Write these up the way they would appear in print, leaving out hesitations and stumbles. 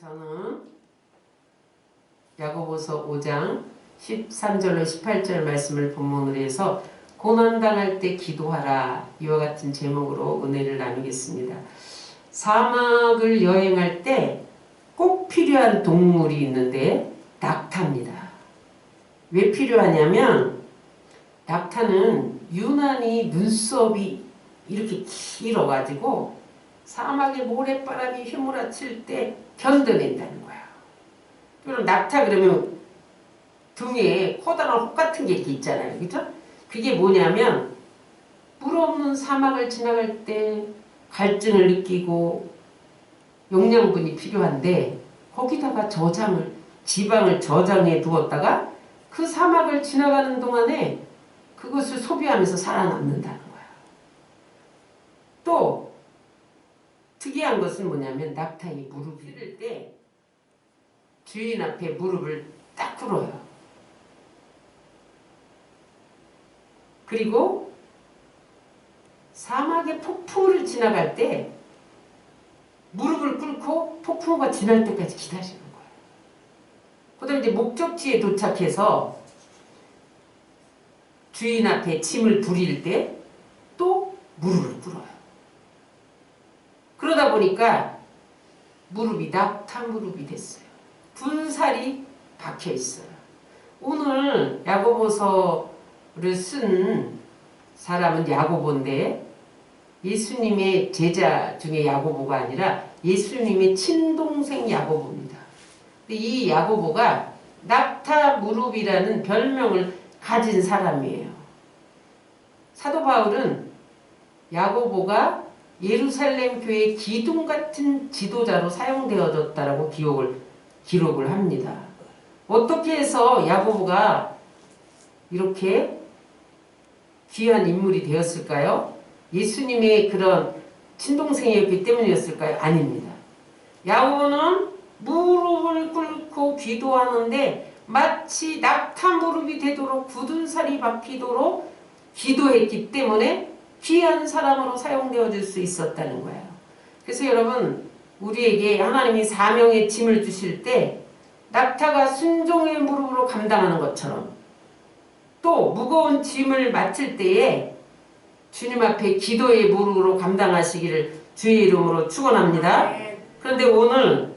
저는 야고보서 5장 13절로 18절 말씀을 본문으로 해서 고난당할 때 기도하라 이와 같은 제목으로 은혜를 나누겠습니다. 사막을 여행할 때 꼭 필요한 동물이 있는데 낙타입니다. 왜 필요하냐면 낙타는 유난히 눈썹이 이렇게 길어가지고 사막에 모래바람이 휘몰아칠 때 견뎌낸다는 거야. 그럼 낙타 그러면 등에 커다란 혹 같은 게 이렇게 있잖아요. 그죠? 그게 뭐냐면 물 없는 사막을 지나갈 때 갈증을 느끼고 영양분이 필요한데 거기다가 지방을 저장해 두었다가 그 사막을 지나가는 동안에 그것을 소비하면서 살아남는다는 거야. 또 특이한 것은 뭐냐면 낙타의 무릎이 꿇을 때 주인 앞에 무릎을 딱 꿇어요. 그리고 사막의 폭풍을 지나갈 때 무릎을 꿇고 폭풍우가 지날 때까지 기다리는 거예요. 그 다음에 이제 목적지에 도착해서 주인 앞에 짐을 부릴 때 또 무릎을 꿇어요. 그러다 보니까 무릎이 낙타 무릎이 됐어요. 군살이 박혀 있어요. 오늘 야고보서를 쓴 사람은 야고보인데 예수님의 제자 중에 야고보가 아니라 예수님의 친동생 야고보입니다. 이 야고보가 낙타 무릎이라는 별명을 가진 사람이에요. 사도 바울은 야고보가 예루살렘 교회의 기둥 같은 지도자로 사용되어졌다라고 기록을 합니다. 어떻게 해서 야고보가 이렇게 귀한 인물이 되었을까요? 예수님의 그런 친동생이었기 때문이었을까요? 아닙니다. 야고보는 무릎을 꿇고 기도하는데 마치 낙타 무릎이 되도록 굳은 살이 박히도록 기도했기 때문에 귀한 사람으로 사용되어질 수 있었다는 거예요. 그래서 여러분 우리에게 하나님이 사명의 짐을 주실 때 낙타가 순종의 무릎으로 감당하는 것처럼 또 무거운 짐을 맡을 때에 주님 앞에 기도의 무릎으로 감당하시기를 주의 이름으로 축원합니다. 그런데 오늘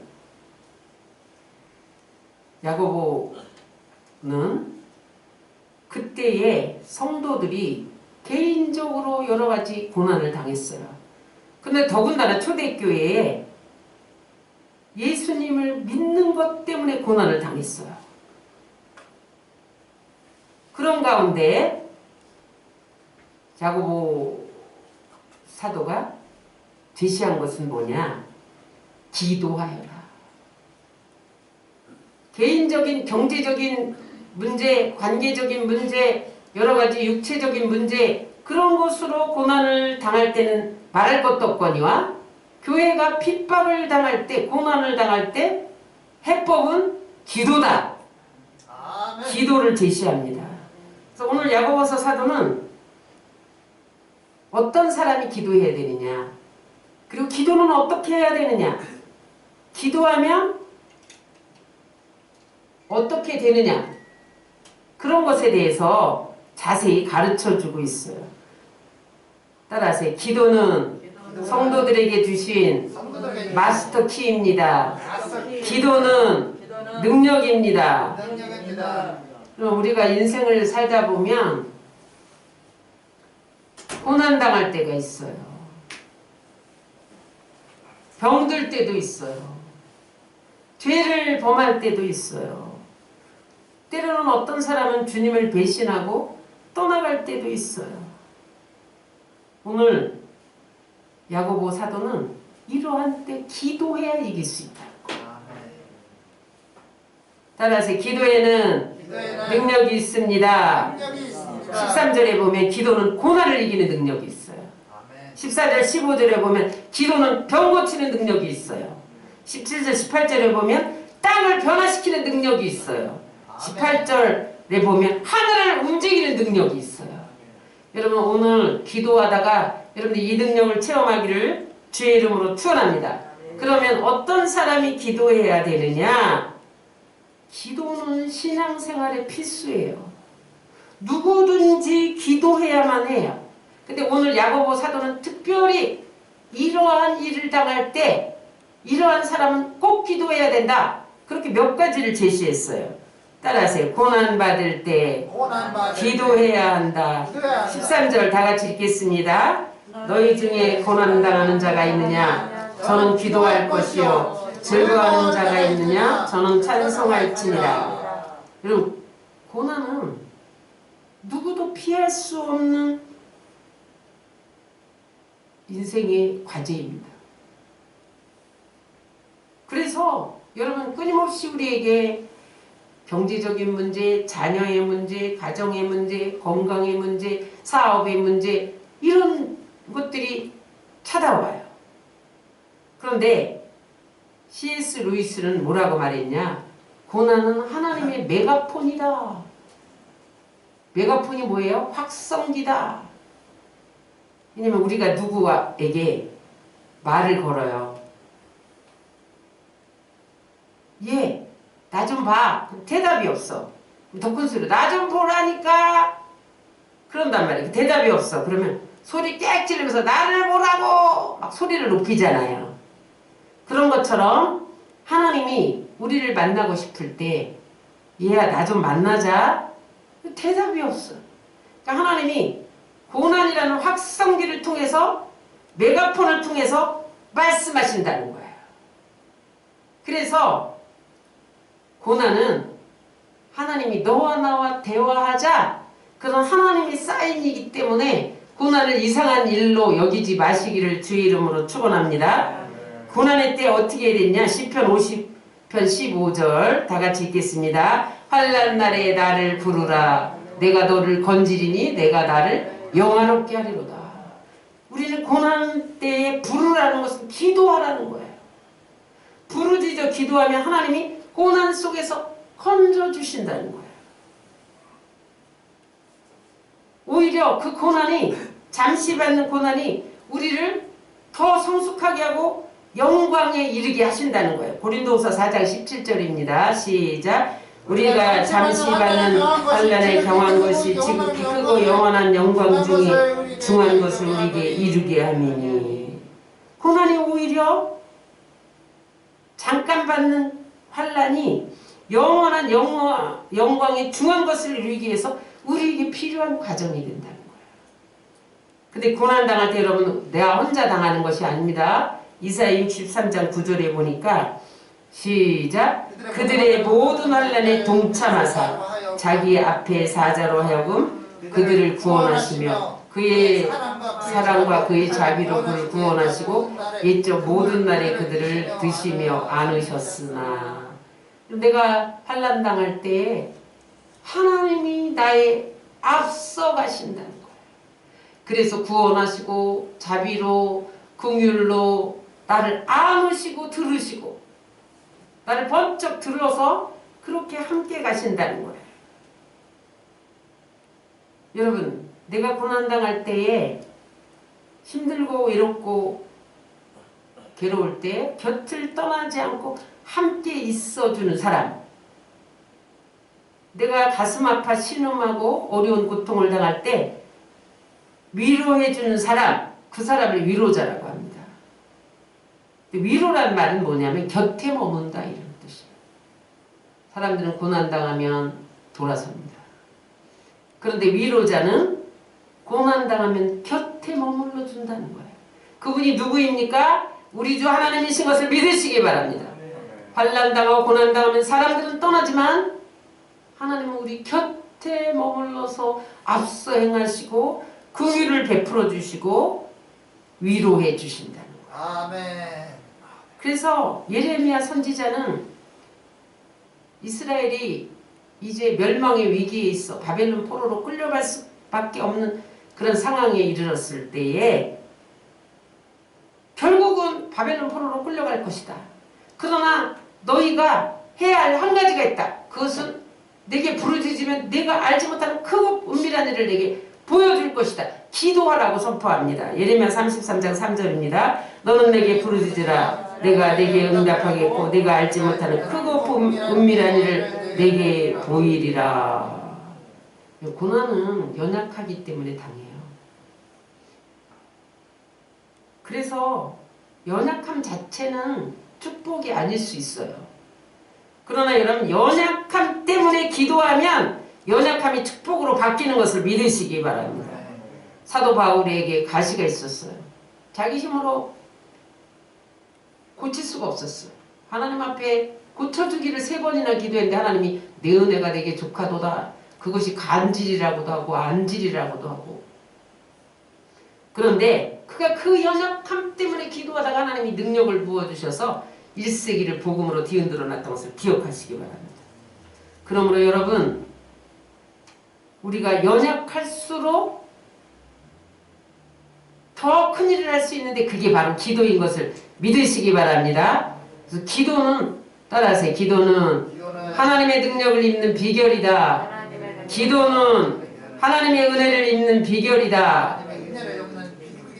야고보는 그때의 성도들이 개인적으로 여러 가지 고난을 당했어요. 근데 더군다나 초대교회에 예수님을 믿는 것 때문에 고난을 당했어요. 그런 가운데 야고보 사도가 제시한 것은 뭐냐? 기도하여라. 개인적인 경제적인 문제, 관계적인 문제, 여러 가지 육체적인 문제 그런 것으로 고난을 당할 때는 말할 것도 없거니와 교회가 핍박을 당할 때, 고난을 당할 때 해법은 기도다. 아멘. 기도를 제시합니다. 그래서 오늘 야고보서 사도는 어떤 사람이 기도해야 되느냐, 그리고 기도는 어떻게 해야 되느냐, 기도하면 어떻게 되느냐, 그런 것에 대해서 자세히 가르쳐주고 있어요. 따라하세요. 기도는 성도들에게 주신 마스터 키입니다. 기도는 능력입니다. 그럼 우리가 인생을 살다 보면 고난당할 때가 있어요. 병들 때도 있어요. 죄를 범할 때도 있어요. 때로는 어떤 사람은 주님을 배신하고 떠나갈 때도 있어요. 오늘 야고보 사도는 이러한 때 기도해야 이길 수 있다. 따라서 기도에는 능력이 있습니다. 13절에 보면 기도는 고난을 이기는 능력이 있어요. 14절 15절에 보면 기도는 병 고치는 능력이 있어요. 17절 18절에 보면 땅을 변화시키는 능력이 있어요. 18절에 보면 하늘을 움직이는 능력이 있어요. 여러분 오늘 기도하다가 여러분들 이 능력을 체험하기를 주의 이름으로 축원합니다. 그러면 어떤 사람이 기도해야 되느냐? 기도는 신앙생활의 필수예요. 누구든지 기도해야만 해요. 근데 오늘 야고보 사도는 특별히 이러한 일을 당할 때 이러한 사람은 꼭 기도해야 된다. 그렇게 몇 가지를 제시했어요. 따라하세요. 고난받을 때 기도해야 한다. 13절 다 같이 읽겠습니다. 너희 중에 고난당하는 자가 있느냐? 저는 기도할 것이요. 즐거워하는 자가 있느냐? 저는 찬송할지니라. 여러분, 고난은 누구도 피할 수 없는 인생의 과제입니다. 그래서 여러분 끊임없이 우리에게 경제적인 문제, 자녀의 문제, 가정의 문제, 건강의 문제, 사업의 문제 이런 것들이 찾아와요. 그런데 C.S. 루이스는 뭐라고 말했냐? 고난은 하나님의 메가폰이다. 메가폰이 뭐예요? 확성기다. 왜냐면 우리가 누구에게 말을 걸어요. 예, 나 좀 봐. 대답이 없어. 더 큰 소리로 나 좀 보라니까. 그런단 말이에요. 대답이 없어. 그러면 소리 깨악 지르면서 나를 보라고 막 소리를 높이잖아요. 그런 것처럼 하나님이 우리를 만나고 싶을 때 얘야 나 좀 만나자. 대답이 없어. 그러니까 하나님이 고난이라는 확성기를 통해서 메가폰을 통해서 말씀하신다는 거예요. 그래서 고난은 하나님이 너와 나와 대화하자 그런 하나님이 사인이기 때문에 고난을 이상한 일로 여기지 마시기를 주의 이름으로 축원합니다. 고난의 때 어떻게 해야 되냐? 시편 50편 15절 다 같이 읽겠습니다. 환난 날에 나를 부르라. 내가 너를 건지리니 내가 나를 영화롭게 하리로다. 우리는 고난 때에 부르라는 것은 기도하라는 거예요. 부르짖어 기도하면 하나님이 고난 속에서 건져주신다는 거예요. 오히려 그 고난이 잠시 받는 고난이 우리를 더 성숙하게 하고 영광에 이르게 하신다는 거예요. 고린도후서 4장 17절입니다. 시작. 우리가 잠시 받는 환난에 경한 것이 지극히 크고 영원한 영광 중에 중한 것을 우리에게 이루게 함이니. 고난이 오히려 잠깐 받는 환난이 영원한 영광의 중한 것을 이루기 위해서 우리에게 필요한 과정이 된다는 거예요. 근데 고난 당할 때 여러분 내가 혼자 당하는 것이 아닙니다. 이사야 63장 9절에 보니까 시작. 그들의 모든 환난에 동참하사 자기 앞에 사자로 하여금 그들을 구원하시며 그의 사랑과 그의 자비로 그를 구원하시고 옛적 모든 날에 그들을 드시며 안으셨으나. 내가 환난 당할 때 하나님이 나의 앞서 가신다는 거예요. 그래서 구원하시고 자비로 긍휼로 나를 안으시고 들으시고 나를 번쩍 들어서 그렇게 함께 가신다는 거예요. 여러분, 내가 고난당할 때에 힘들고 외롭고 괴로울 때 곁을 떠나지 않고 함께 있어주는 사람, 내가 가슴 아파 신음하고 어려운 고통을 당할 때 위로해주는 사람, 그 사람을 위로자라고 합니다. 위로란 말은 뭐냐면 곁에 머문다 이런 뜻이에요. 사람들은 고난당하면 돌아섭니다. 그런데 위로자는 고난당하면 곁에 머물러 준다는 거예요. 그분이 누구입니까? 우리 주 하나님이신 것을 믿으시기 바랍니다. 환난당하고 고난당하면 사람들은 떠나지만 하나님은 우리 곁에 머물러서 앞서 행하시고 긍휼을 베풀어 주시고 위로해 주신다는 거예요. 아멘. 그래서 예레미야 선지자는 이스라엘이 이제 멸망의 위기에 있어 바벨론 포로로 끌려갈 수밖에 없는 그런 상황에 이르렀을 때에 결국은 바벨론 포로로 끌려갈 것이다. 그러나 너희가 해야 할 한 가지가 있다. 그것은 내게 부르짖으면 내가 알지 못하는 크고 은밀한 일을 내게 보여줄 것이다. 기도하라고 선포합니다. 예레미야 33장 3절입니다. 너는 내게 부르짖으라. 내가 내게 응답하겠고 내가 알지 못하는 크고 은밀한 일을 내게 보이리라. 고난은 연약하기 때문에 당해요. 그래서 연약함 자체는 축복이 아닐 수 있어요. 그러나 여러분 연약함 때문에 기도하면 연약함이 축복으로 바뀌는 것을 믿으시기 바랍니다. 사도 바울에게 가시가 있었어요. 자기 힘으로 고칠 수가 없었어요. 하나님 앞에 고쳐주기를 3번이나 기도했는데 하나님이 내 은혜가 내게 족하도다. 그것이 간질이라고도 하고 안질이라고도 하고. 그런데 그가 그 연약함 때문에 기도하다가 하나님이 능력을 부어주셔서 1세기를 복음으로 뒤흔들어 놨던 것을 기억하시기 바랍니다. 그러므로 여러분 우리가 연약할수록 더 큰일을 할 수 있는데 그게 바로 기도인 것을 믿으시기 바랍니다. 그래서 기도는 따라하세요. 기도는 하나님의 능력을 입는 비결이다. 기도는 하나님의 은혜를 입는 비결이다.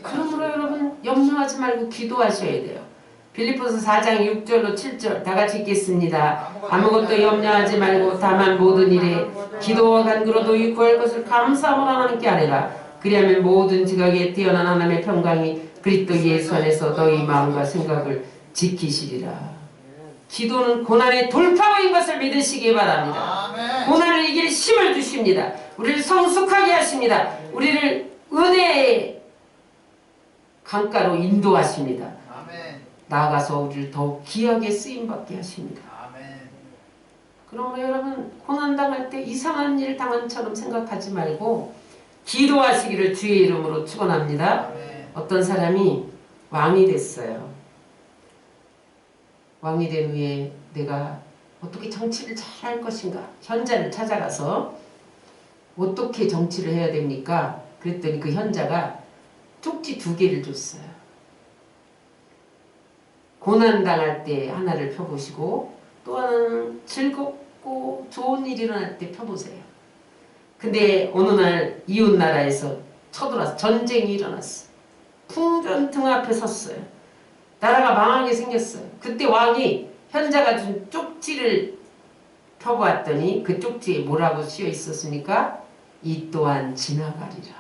그러므로 여러분 염려하지 말고 기도하셔야 돼요. 빌립보서 4장 6절로 7절 다 같이 읽겠습니다. 아무것도 염려하지 말고 다만 모든 일에 기도와 간구로 너희 구할 것을 감사함으로 하나님께 아뢰라. 그리하면 모든 지각에 뛰어난 하나님의 평강이 그리스도 예수 안에서 너희 마음과 생각을 지키시리라. 기도는 고난의 돌파구인 것을 믿으시기 바랍니다. 고난을 이길 힘을 주십니다. 우리를 성숙하게 하십니다. 우리를 은혜의 강가로 인도하십니다. 나아가서 우리를 더욱 귀하게 쓰임받게 하십니다. 그러므로 여러분 고난당할 때 이상한 일 당한처럼 생각하지 말고 기도하시기를 주의 이름으로 축원합니다. 어떤 사람이 왕이 됐어요. 왕이 된 후에 내가 어떻게 정치를 잘 할 것인가 현자를 찾아가서 어떻게 정치를 해야 됩니까? 그랬더니 그 현자가 쪽지 2개를 줬어요. 고난당할 때 하나를 펴보시고 또 하나는 즐겁고 좋은 일이 일어날 때 펴보세요. 근데 어느 날 이웃나라에서 쳐들어와서 전쟁이 일어났어. 풍전 등 앞에 섰어요. 나라가 망하게 생겼어요. 그때 왕이 현자가 준 쪽지를 펴보았더니 그 쪽지에 뭐라고 쓰여 있었습니까? 이 또한 지나가리라.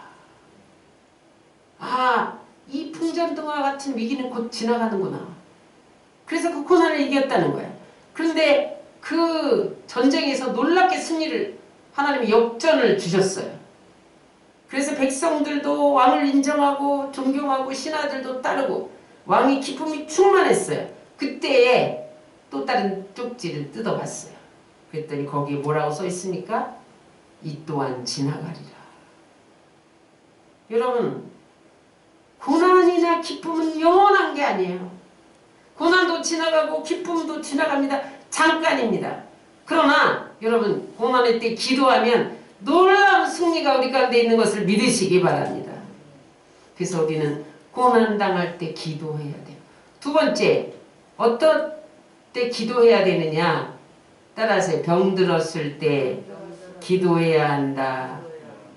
아, 이 풍전등화 같은 위기는 곧 지나가는구나. 그래서 그 고난을 이겼다는 거야. 그런데 그 전쟁에서 놀랍게 승리를 하나님이 역전을 주셨어요. 그래서 백성들도 왕을 인정하고 존경하고 신하들도 따르고 왕이 기쁨이 충만했어요. 그때에 또 다른 쪽지를 뜯어봤어요. 그랬더니 거기에 뭐라고 써 있습니까? 이 또한 지나가리라. 여러분 고난이나 기쁨은 영원한 게 아니에요. 고난도 지나가고 기쁨도 지나갑니다. 잠깐입니다. 그러나 여러분 고난의 때 기도하면 놀라운 승리가 우리 가운데 있는 것을 믿으시기 바랍니다. 그래서 우리는 고난당할 때 기도해야 돼요. 2번째, 어떤 때 기도해야 되느냐? 따라서 병들었을 때 기도해야 한다.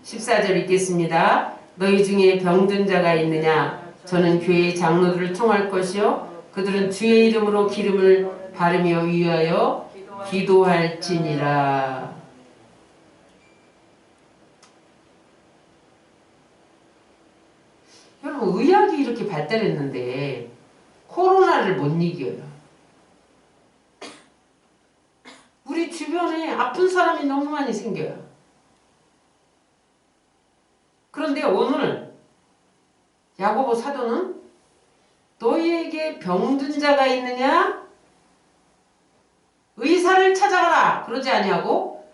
14절 읽겠습니다. 너희 중에 병든 자가 있느냐? 저는 교회의 장로들을 청할 것이요 그들은 주의 이름으로 기름을 바르며 위하여 기도할지니라. 여러분 의학이 이렇게 발달했는데 코로나를 못 이겨요. 우리 주변에 아픈 사람이 너무 많이 생겨요. 그런데 오늘 야고보 사도는 너희에게 병든 자가 있느냐? 의사를 찾아가라 그러지 아니하고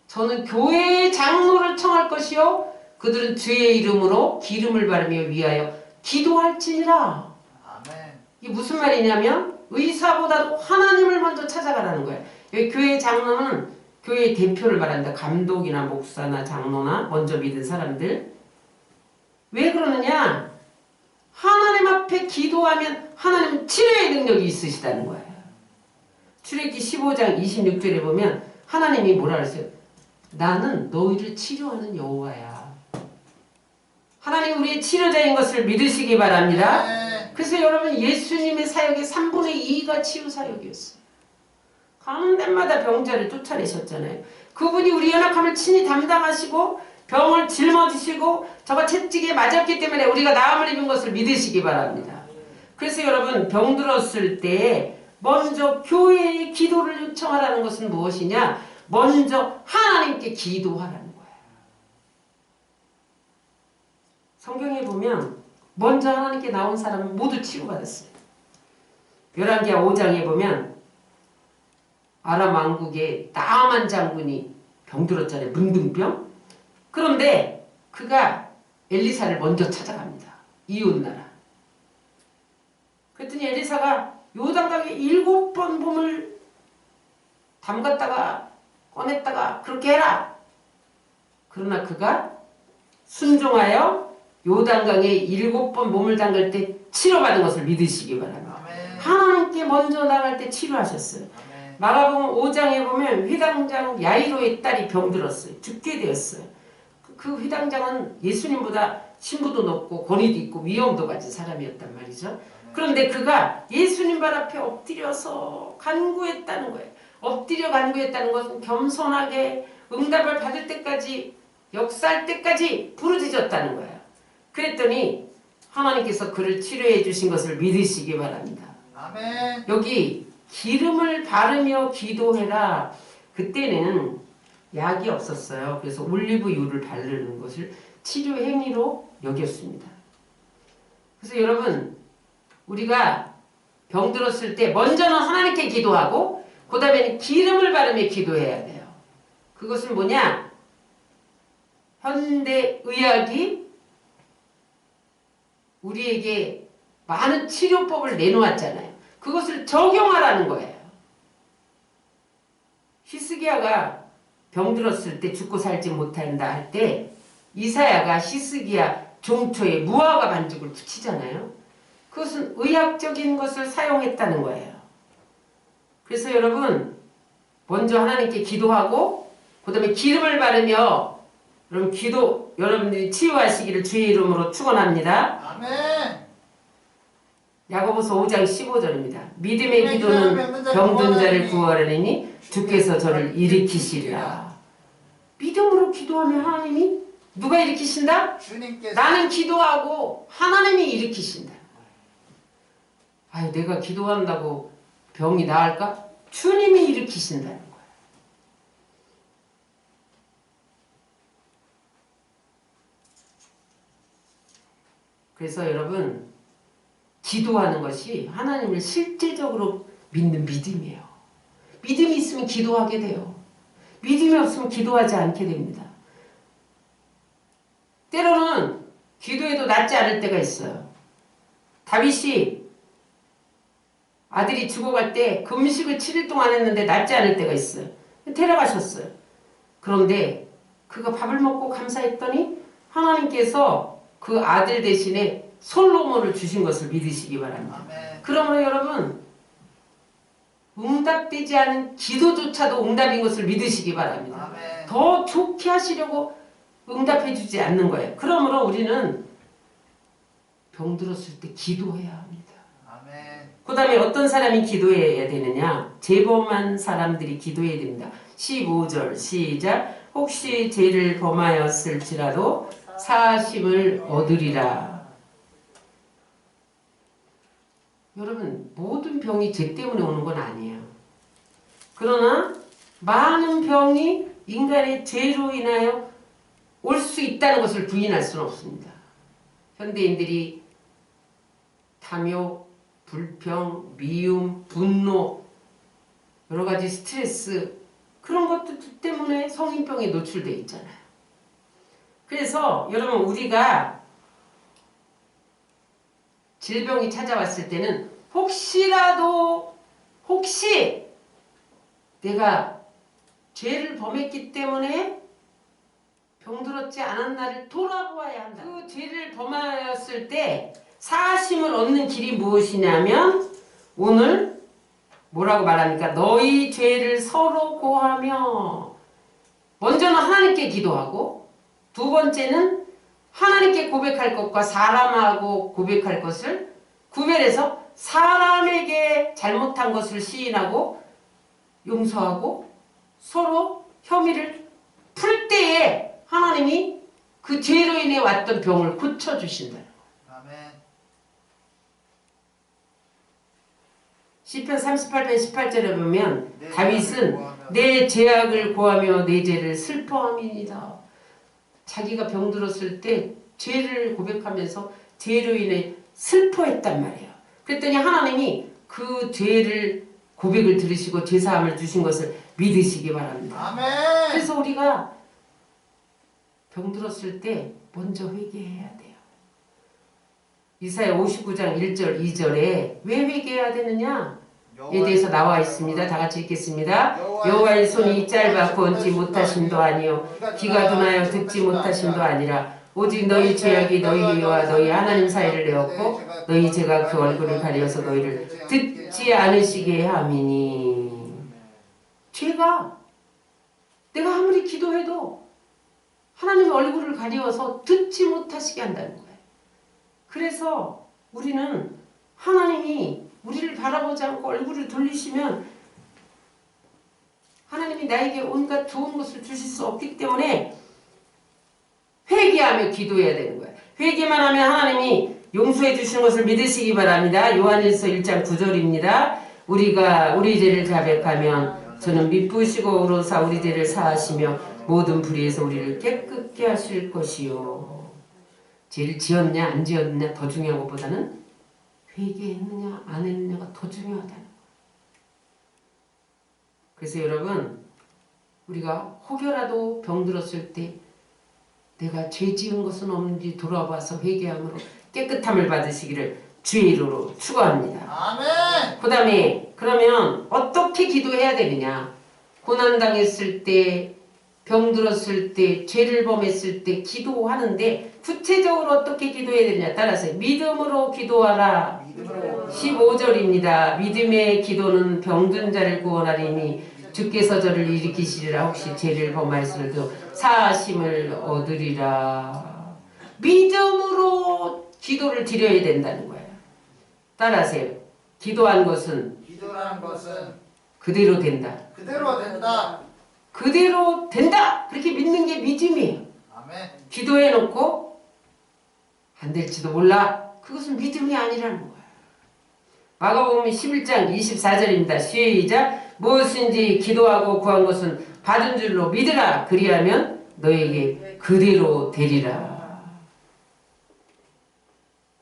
저는 교회의 장로를 청할 것이요 그들은 주의 이름으로 기름을 바르며 위하여 기도할지니라. 이게 무슨 말이냐면 의사보다도 하나님을 먼저 찾아가라는 거예요. 여기 교회의 장로는 교회의 대표를 말한다. 감독이나 목사나 장로나 먼저 믿은 사람들. 왜 그러느냐? 하나님 앞에 기도하면 하나님은 치료의 능력이 있으시다는 거예요. 출애굽기 15장 26절에 보면 하나님이 뭐라 그랬어요? 나는 너희를 치료하는 여호와야. 하나님 우리의 치료자인 것을 믿으시기 바랍니다. 그래서 여러분 예수님의 사역의 3분의 2가 치유 사역이었어요. 가는 데마다 병자를 쫓아내셨잖아요. 그분이 우리 연약함을 친히 담당하시고 병을 짊어지시고 저가 채찍에 맞았기 때문에 우리가 나음을 입은 것을 믿으시기 바랍니다. 그래서 여러분 병 들었을 때 먼저 교회의 기도를 요청하라는 것은 무엇이냐? 먼저 하나님께 기도하라는 거예요. 성경에 보면 먼저 하나님께 나온 사람은 모두 치유받았어요. 열왕기하 5장에 보면 아람 왕국의 나아만 장군이 병들었잖아요. 문둥병. 그런데 그가 엘리사를 먼저 찾아갑니다. 이웃나라. 그랬더니 엘리사가 요단강에 7번 몸을 담갔다가 꺼냈다가 그렇게 해라. 그러나 그가 순종하여 요단강에 7번 몸을 담글 때 치료받은 것을 믿으시기 바랍니다. 아멘. 하나님께 먼저 나갈 때 치료하셨어요. 아멘. 마가복음 5장에 보면 회당장 야이로의 딸이 병들었어요. 죽게 되었어요. 그 회당장은 예수님보다 신부도 높고 권위도 있고 위엄도 가진 사람이었단 말이죠. 그런데 그가 예수님 발 앞에 엎드려서 간구했다는 거예요. 엎드려 간구했다는 것은 겸손하게 응답을 받을 때까지 역사할 때까지 부르짖었다는 거예요. 그랬더니 하나님께서 그를 치료해 주신 것을 믿으시기 바랍니다. 아멘. 여기 기름을 바르며 기도해라. 그때는 약이 없었어요. 그래서 올리브유를 바르는 것을 치료 행위로 여겼습니다. 그래서 여러분 우리가 병들었을 때 먼저는 하나님께 기도하고 그 다음에는 기름을 바르며 기도해야 돼요. 그것은 뭐냐? 현대의학이 우리에게 많은 치료법을 내놓았잖아요. 그것을 적용하라는 거예요. 히스기야가 병들었을 때 죽고 살지 못한다 할 때 이사야가 히스기야 종초에 무화과 반죽을 붙이잖아요. 그것은 의학적인 것을 사용했다는 거예요. 그래서 여러분 먼저 하나님께 기도하고 그 다음에 기름을 바르며 여러분들이 치유하시기를 주의 이름으로 축원합니다. 아멘. 야고보서 5장 15절입니다. 믿음의 기도는 병든 자를 구하려니 주께서 저를 일으키시리라. 믿음으로 기도하면 하나님이 누가 일으키신다? 주님께서. 나는 기도하고 하나님이 일으키신다. 아유, 내가 기도한다고 병이 나을까? 주님이 일으키신다는 거예요. 그래서 여러분 기도하는 것이 하나님을 실제적으로 믿는 믿음이에요. 믿음이 있으면 기도하게 돼요. 믿음이 없으면 기도하지 않게 됩니다. 때로는 기도해도 낫지 않을 때가 있어요. 다윗이 아들이 죽어갈 때 금식을 7일 동안 했는데 낫지 않을 때가 있어요. 데려가셨어요. 그런데 그가 밥을 먹고 감사했더니 하나님께서 그 아들 대신에 솔로몬을 주신 것을 믿으시기 바랍니다. 아멘. 그러므로 여러분 응답되지 않은 기도조차도 응답인 것을 믿으시기 바랍니다. 아멘. 더 좋게 하시려고 응답해 주지 않는 거예요. 그러므로 우리는 병들었을 때 기도해야 합니다. 아멘. 그 다음에 어떤 사람이 기도해야 되느냐? 죄범한 사람들이 기도해야 됩니다. 15절 시작. 혹시 죄를 범하였을지라도 사심을 얻으리라. 여러분 모든 병이 죄 때문에 오는 건 아니에요. 그러나 많은 병이 인간의 죄로 인하여 올 수 있다는 것을 부인할 수는 없습니다. 현대인들이 탐욕, 불평, 미움, 분노, 여러 가지 스트레스 그런 것들 때문에 성인병에 노출되어 있잖아요. 그래서 여러분 우리가 질병이 찾아왔을 때는 혹시 내가 죄를 범했기 때문에 병들었지 않았나를 돌아보아야 한다. 그 죄를 범하였을 때 사심을 얻는 길이 무엇이냐면 오늘 뭐라고 말합니까? 너희 죄를 서로 고하며 먼저는 하나님께 기도하고 두 번째는 하나님께 고백할 것과 사람하고 고백할 것을 구별해서 사람에게 잘못한 것을 시인하고 용서하고 서로 혐의를 풀 때에 하나님이 그 죄로 인해 왔던 병을 고쳐주신다. 시편 38편 18절에 보면 다윗은 내 죄악을 고하며 내 죄를 슬퍼함이니이다. 자기가 병들었을 때 죄를 고백하면서 죄로 인해 슬퍼했단 말이에요. 그랬더니 하나님이 그 죄를 고백을 들으시고 죄사함을 주신 것을 믿으시기 바랍니다. 아멘. 그래서 우리가 병들었을 때 먼저 회개해야 돼요. 이사야 59장 1절 2절에 왜 회개해야 되느냐에 대해서 나와 있습니다. 다 같이 읽겠습니다. 여호와의 손이 짧아 건지 못하심도 아니요 귀가 둔하여 듣지 못하심도 아니라 오직 너희 죄악이 너희와 너희 하나님 사이를 내었고 너희 죄가 그 얼굴을 가려서 너희를 듣지 않으시게 함이니. 죄가 내가 아무리 기도해도 하나님 얼굴을 가리워서 듣지 못하시게 한다는 거예요. 그래서 우리는 하나님이 우리를 바라보지 않고 얼굴을 돌리시면 하나님이 나에게 온갖 좋은 것을 주실 수 없기 때문에 회개하며 기도해야 되는 거예요. 회개만 하면 하나님이 용서해 주시는 것을 믿으시기 바랍니다. 요한일서 1장 9절입니다. 우리가 우리 죄를 자백하면 저는 미쁘시고 의로사 우리 죄를 사하시며 모든 불의에서 우리를 깨끗게 하실 것이요. 죄를 지었냐 안 지었냐 더 중요한 것보다는 회개했느냐 안 했느냐가 더 중요하다는 거예요. 그래서 여러분 우리가 혹여라도 병들었을 때 내가 죄 지은 것은 없는지 돌아봐서 회개함으로 깨끗함을 받으시기를 주의 이름으로 축원합니다. 아멘. 그 다음에 그러면 어떻게 기도해야 되느냐. 고난당했을 때 병들었을 때 죄를 범했을 때 기도하는데 구체적으로 어떻게 기도해야 되느냐 따라서 믿음으로 기도하라. 15절입니다. 믿음의 기도는 병든 자를 구원하리니 주께서 저를 일으키시리라. 혹시 죄를 범하였으므로 사하심을 얻으리라. 믿음으로 기도를 드려야 된다는 거예요. 따라하세요. 기도한 것은 그대로 된다. 그대로 된다. 그대로 된다. 그렇게 믿는 게 믿음이에요. 아멘. 기도해놓고 안 될지도 몰라. 그것은 믿음이 아니라는 거예요. 마가복음 11장 24절입니다. 시작. 무엇인지 기도하고 구한 것은 받은 줄로 믿으라. 그리하면 너에게 그대로 되리라.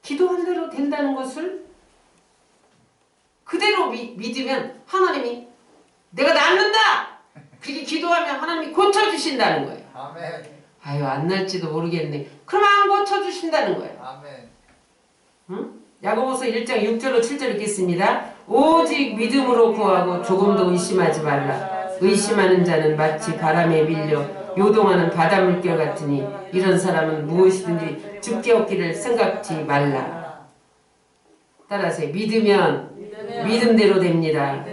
기도한 대로 된다는 것을 그대로 믿으면 하나님이 내가 낫는다. 그렇게 기도하면 하나님이 고쳐주신다는 거예요. 아멘. 아유 안 날지도 모르겠네. 그럼 안 고쳐주신다는 거예요. 아멘. 응? 야고보서 1장 6절로 7절 읽겠습니다. 오직 믿음으로 구하고 조금도 의심하지 말라. 의심하는 자는 마치 바람에 밀려 요동하는 바닷물결 같으니 이런 사람은 무엇이든지 죽게 얻기를 생각지 말라. 따라서 믿으면 믿음대로 됩니다.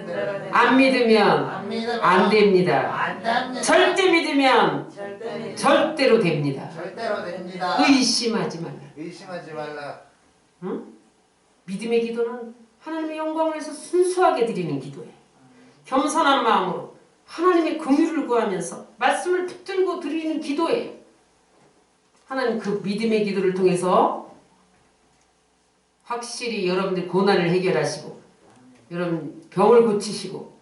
안 믿으면 안 됩니다. 절대 믿으면 절대로 됩니다. 절대로 됩니다. 의심하지 말라. 의심하지 말라. 응? 믿음의 기도는 하나님의 영광을 위해서 순수하게 드리는 기도예요. 겸손한 마음으로 하나님의 긍휼을 구하면서 말씀을 붙들고 드리는 기도예요. 하나님 그 믿음의 기도를 통해서 확실히 여러분들 고난을 해결하시고 여러분 병을 고치시고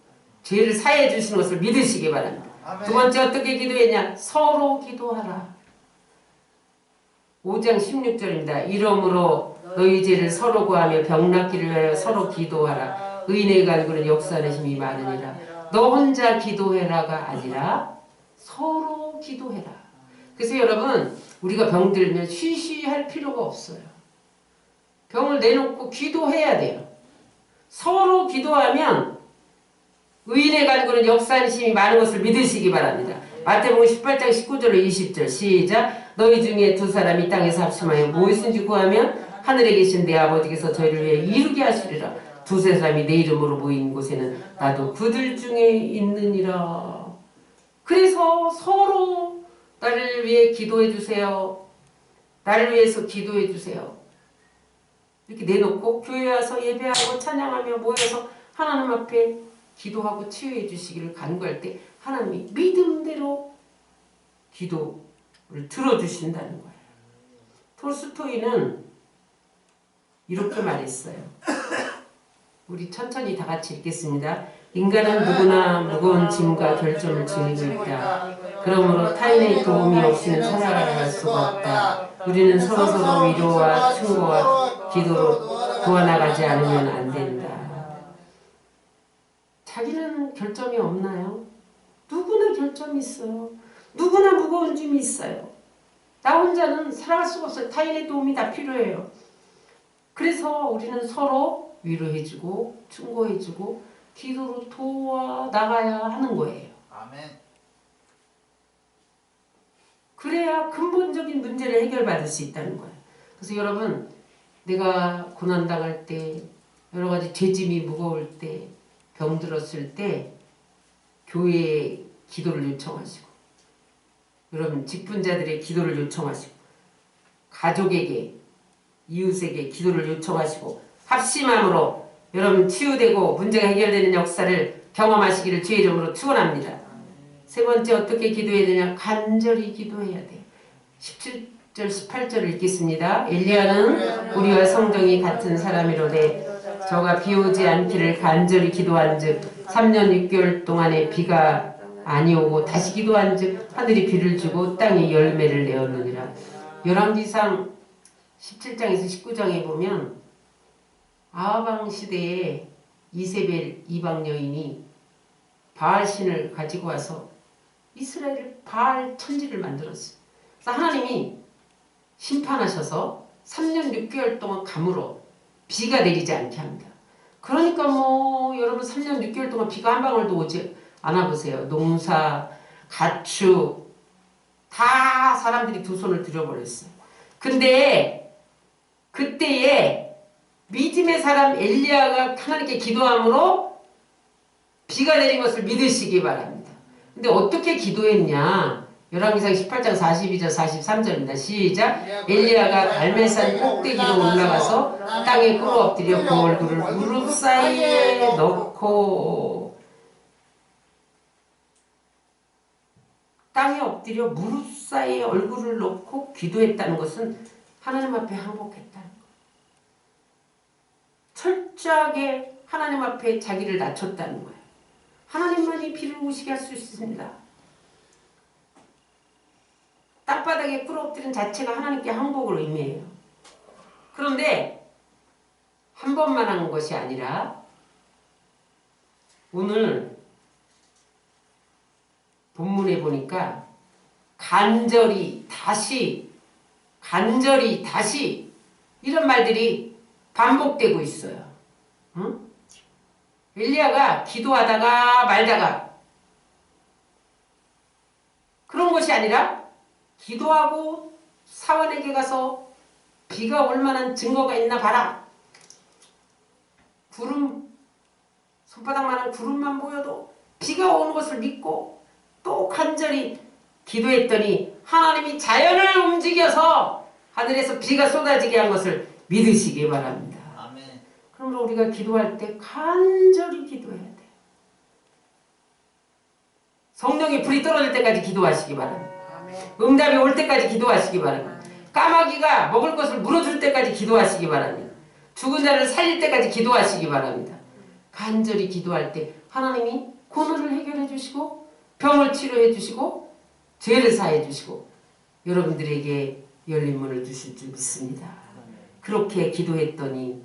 죄를 사해 주시는 것을 믿으시기 바랍니다. 아멘. 두 번째 어떻게 기도했냐? 서로 기도하라. 5장 16절입니다. 이러므로 너희 죄를 서로 구하며 병 낫기를 위하여 서로 기도하라. 의인의 간구는 역사하는 힘이 많으니라. 너 혼자 기도해라가 아니라 서로 기도해라. 그래서 여러분 우리가 병들면 쉬쉬할 필요가 없어요. 병을 내놓고 기도해야 돼요. 서로 기도하면 의인의 간구는 역사하는 힘이 많은 것을 믿으시기 바랍니다. 마태복음 18장 19절로 20절 시작. 너희 중에 두 사람이 땅에서 합심하여 무엇인지 구하면 하늘에 계신 내 아버지께서 저희를 위해 이루게 하시리라. 두세 사람이 내 이름으로 모인 곳에는 나도 그들 중에 있느니라. 그래서 서로 나를 위해 기도해 주세요. 나를 위해서 기도해 주세요. 이렇게 내놓고 교회 와서 예배하고 찬양하며 모여서 하나님 앞에 기도하고 치유해 주시기를 간구할 때 하나님이 믿음대로 기도를 들어주신다는 거예요. 톨스토이는 이렇게 말했어요. 우리 천천히 다 같이 읽겠습니다. 인간은 누구나 무거운 짐과 결점을 지니고 있다. 그러므로 타인의 도움이 없이는 살아갈 수가 없다. 우리는 서로서로 위로와 충고와 기도로 도와나가지 않으면 안 된다. 자기는 결점이 없나요? 누구나 결점이 있어요. 누구나 무거운 짐이 있어요. 나 혼자는 살아갈 수가 없어요. 타인의 도움이 다 필요해요. 그래서 우리는 서로 위로해주고 충고해주고 기도로 도와나가야 하는 거예요. 아멘. 그래야 근본적인 문제를 해결받을 수 있다는 거예요. 그래서 여러분, 내가 고난당할 때, 여러 가지 죄짐이 무거울 때, 병들었을 때 교회에 기도를 요청하시고, 여러분 직분자들의 기도를 요청하시고, 가족에게, 이웃에게 기도를 요청하시고, 합심함으로 여러분 치유되고 문제가 해결되는 역사를 경험하시기를 주의 이름으로 축원합니다. 세 번째 어떻게 기도해야 되냐? 간절히 기도해야 돼. 17절 18절을 읽겠습니다. 엘리야는 우리와 성정이 같은 사람이로되 저가 비 오지 않기를 간절히 기도한즉 3년 6개월 동안에 비가 아니오고 다시 기도한즉 하늘이 비를 주고 땅이 열매를 내었느니라. 열왕기상 17장에서 19장에 보면 아하방 시대에 이세벨 이방 여인이 바알신을 가지고 와서 이스라엘을 바알 천지를 만들었어요. 그래서 하나님이 심판하셔서 3년 6개월 동안 감으로 비가 내리지 않게 합니다. 그러니까 뭐 여러분 3년 6개월 동안 비가 한 방울도 오지 않아 보세요. 농사, 가축 다 사람들이 두 손을 들여버렸어요. 근데 그때에 믿음의 사람 엘리야가 하나님께 기도함으로 비가 내린 것을 믿으시기 바랍니다. 근데 어떻게 기도했냐? 열왕기상 18장 42절 43절입니다. 시작. 엘리야가 갈멜산 꼭대기로 올라가서 땅에 꿇어 엎드려 그 얼굴을 무릎 사이에 넣고 땅에 엎드려 무릎 사이에 얼굴을 넣고 기도했다는 것은 하나님 앞에 항복했다는 거예요. 철저하게 하나님 앞에 자기를 낮췄다는 거예요. 하나님만이 비를 오시게 할 수 있습니다. 땅바닥에 꿇어엎드린 자체가 하나님께 항복을 의미해요. 그런데 한 번만 한 것이 아니라 오늘 본문에 보니까 간절히 다시 이런 말들이 반복되고 있어요. 응? 엘리야가 기도하다가 말다가 그런 것이 아니라 기도하고 사원에게 가서 비가 올 만한 증거가 있나 봐라. 구름, 손바닥만한 구름만 보여도 비가 오는 것을 믿고 또 간절히 기도했더니 하나님이 자연을 움직여서 하늘에서 비가 쏟아지게 한 것을 믿으시기 바랍니다. 아멘. 그러므로 우리가 기도할 때 간절히 기도해야 돼요. 성령의 불이 떨어질 때까지 기도하시기 바랍니다. 응답이 올 때까지 기도하시기 바랍니다. 까마귀가 먹을 것을 물어줄 때까지 기도하시기 바랍니다. 죽은 자를 살릴 때까지 기도하시기 바랍니다. 간절히 기도할 때 하나님이 고난을 해결해 주시고 병을 치료해 주시고 죄를 사해 주시고 여러분들에게 열린 문을 주실 줄 믿습니다. 그렇게 기도했더니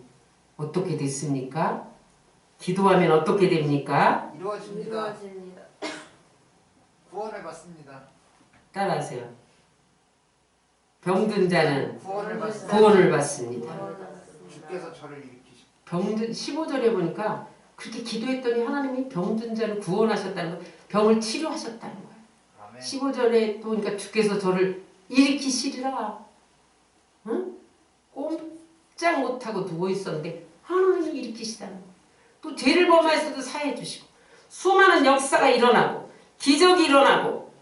어떻게 됐습니까? 기도하면 어떻게 됩니까? 이루어집니다. 구원을 받습니다. 따라하세요. 병든 자는 구원을 받습니다. 구원을 받습니다. 주께서 저를 일으키십니다. 병든 15절에 보니까 그렇게 기도했더니 하나님이 병든 자를 구원하셨다는 거, 병을 치료하셨다는 거예요. 아멘. 15절에 보니까 주께서 저를 일으키시리라. 응? 꼼짝 못하고 누워 있었는데 하나님이 일으키시다는 거예요. 또 죄를 범하였어도 사해 주시고 수많은 역사가 일어나고 기적이 일어나고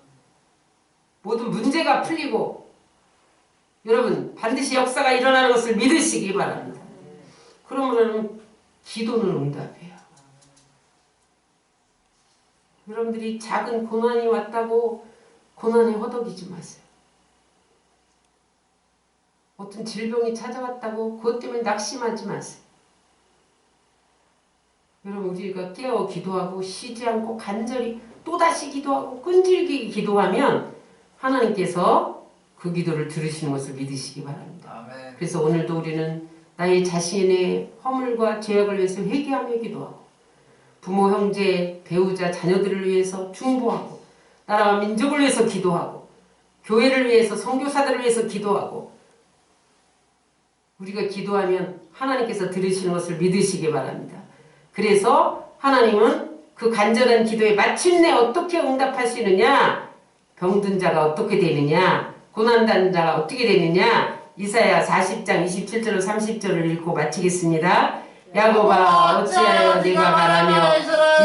모든 문제가 풀리고 여러분 반드시 역사가 일어나는 것을 믿으시기 바랍니다. 그러면 기도는 응답해요. 여러분들이 작은 고난이 왔다고 고난에 허덕이지 마세요. 어떤 질병이 찾아왔다고 그것 때문에 낙심하지 마세요. 여러분 우리가 깨어 기도하고 쉬지 않고 간절히 또다시 기도하고 끈질기게 기도하면 하나님께서 그 기도를 들으시는 것을 믿으시기 바랍니다. 아멘. 그래서 오늘도 우리는 나의 자신의 허물과 죄악을 위해서 회개하며 기도하고 부모, 형제, 배우자, 자녀들을 위해서 중보하고 나라와 민족을 위해서 기도하고 교회를 위해서 선교사들을 위해서 기도하고 우리가 기도하면 하나님께서 들으시는 것을 믿으시기 바랍니다. 그래서 하나님은 그 간절한 기도에 마침내 어떻게 응답하시느냐, 병든 자가 어떻게 되느냐, 고난당한 자가 어떻게 되느냐, 이사야 40장 27절 30절을 읽고 마치겠습니다. 야곱아 어찌하여 네가 말하며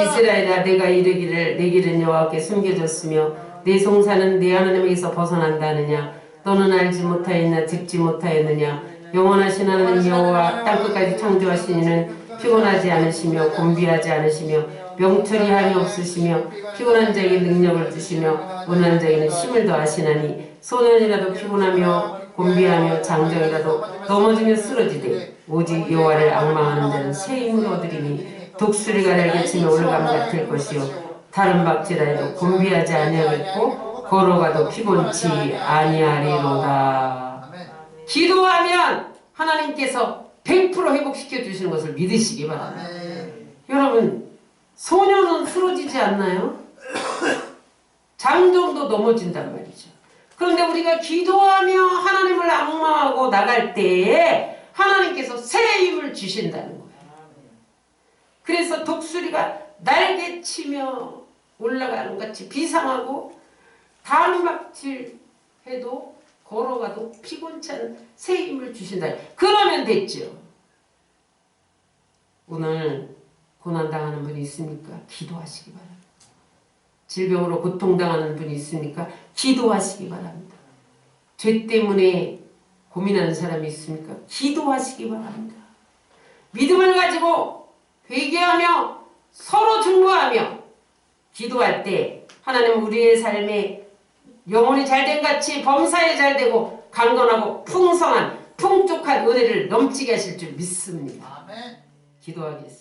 이스라엘아 내가 이르기를 내 길은 여호와께 숨겨졌으며 내 송사는 내 하나님에게서 벗어난다느냐 너는 알지 못하였나 듣지 못하였느냐 영원하신 하나님 여호와 땅끝까지 창조하신 이는 피곤하지 않으시며 곤비하지 않으시며 명철이 한이 없으시며 피곤한 자에게 능력을 주시며 원하는 자에게는 힘을 더하시나니 소년이라도 피곤하며 곤비하며 장정이라도 넘어지며 쓰러지되 오직 여호와를 앙망하는 자는 새 힘을 얻으리니 독수리가 날개치며 올라감 같을 것이요 다른 박질하여도 곤비하지 아니하겠고 걸어가도 피곤치 아니하리로다. 기도하면 하나님께서 100% 회복시켜 주시는 것을 믿으시기 바랍니다. 여러분 소년은 쓰러지지 않나요? 장정도 넘어진단 말이죠. 그런데 우리가 기도하며 하나님을 앙망하고 나갈 때에 하나님께서 새 힘을 주신다는 거예요. 그래서 독수리가 날개치며 올라가는 것 같이 비상하고 단박질 해도 걸어가도 피곤치 않은 새 힘을 주신다. 그러면 됐죠. 오늘 고난당하는 분이 있습니까? 기도하시기 바랍니다. 질병으로 고통당하는 분이 있습니까? 기도하시기 바랍니다. 죄 때문에 고민하는 사람이 있습니까? 기도하시기 바랍니다. 믿음을 가지고 회개하며 서로 중보하며 기도할 때 하나님은 우리의 삶에 영혼이 잘된 같이 범사에 잘되고 강건하고 풍성한 풍족한 은혜를 넘치게 하실 줄 믿습니다. 아멘. 기도하겠습니다.